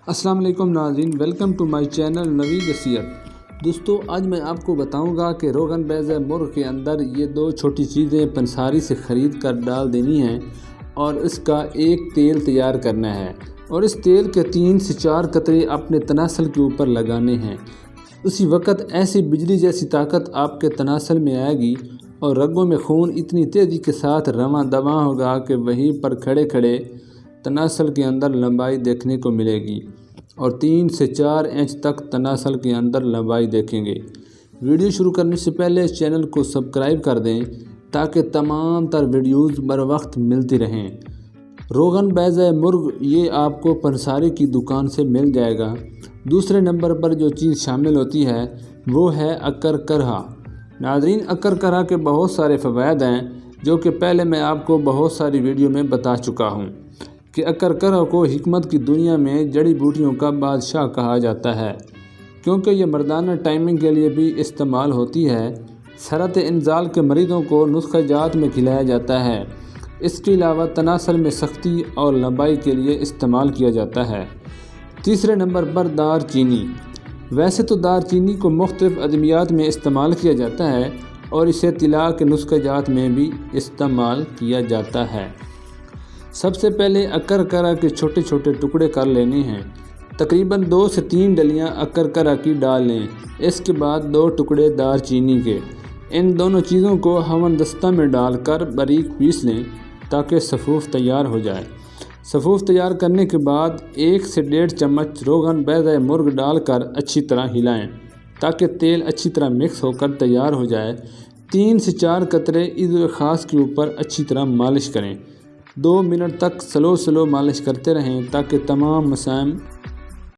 السلام علیکم ناظرین، ویلکم ٹو مائی چینل نوید اسیت۔ دوستو، آج میں آپ کو بتاؤں گا کہ روغن بیض مرغ کے اندر یہ دو چھوٹی چیزیں پنساری سے خرید کر ڈال دینی ہیں اور اس کا ایک تیل تیار کرنا ہے، اور اس تیل کے 3 سے 4 قطرے اپنے تناسل کے اوپر لگانے ہیں۔ اسی وقت ایسی بجلی جیسی طاقت آپ کے تناسل میں آئے گی اور رگوں میں خون اتنی تیزی کے ساتھ رواں دواں ہوگا کہ وہیں پر کھڑے کھڑے تناسل کے اندر لمبائی دیکھنے کو ملے گی، اور 3 سے 4 انچ تک تناسل کے اندر لمبائی دیکھیں گے۔ ویڈیو شروع کرنے سے پہلے اس چینل کو سبسکرائب کر دیں تاکہ تمام تر ویڈیوز بر وقت ملتی رہیں۔ روغن بیض مرغ یہ آپ کو پنساری کی دکان سے مل جائے گا۔ دوسرے نمبر پر جو چیز شامل ہوتی ہے وہ ہے اکر کرہ۔ ناظرین، اکر کرہ کے بہت سارے فوائد ہیں جو کہ پہلے میں آپ کو بہت ساری ویڈیو میں بتا چکا ہوں کہ اکر کرہ کو حکمت کی دنیا میں جڑی بوٹیوں کا بادشاہ کہا جاتا ہے، کیونکہ یہ مردانہ ٹائمنگ کے لیے بھی استعمال ہوتی ہے۔ سرطِ انزال کے مریضوں کو نسخہ جات میں کھلایا جاتا ہے۔ اس کے علاوہ تناسل میں سختی اور لمبائی کے لیے استعمال کیا جاتا ہے۔ تیسرے نمبر پر دار چینی۔ ویسے تو دار چینی کو مختلف ادویات میں استعمال کیا جاتا ہے اور اسے طلا کے نسخہ جات میں بھی استعمال کیا جاتا ہے۔ سب سے پہلے اکر کرہ کے چھوٹے چھوٹے ٹکڑے کر لینے ہیں۔ تقریباً 2 سے 3 ڈلیاں اکر کرہ کی ڈال لیں۔ اس کے بعد 2 ٹکڑے دار چینی کے۔ ان دونوں چیزوں کو ہون دستہ میں ڈال کر باریک پیس لیں تاکہ صفوف تیار ہو جائے۔ صفوف تیار کرنے کے بعد 1 سے 1.5 چمچ روغن بیض مرغ ڈال کر اچھی طرح ہلائیں تاکہ تیل اچھی طرح مکس ہو کر تیار ہو جائے۔ 3 سے 4 قطرے عضو خاص کے اوپر اچھی طرح مالش کریں۔ 2 منٹ تک سلو مالش کرتے رہیں تاکہ تمام مسام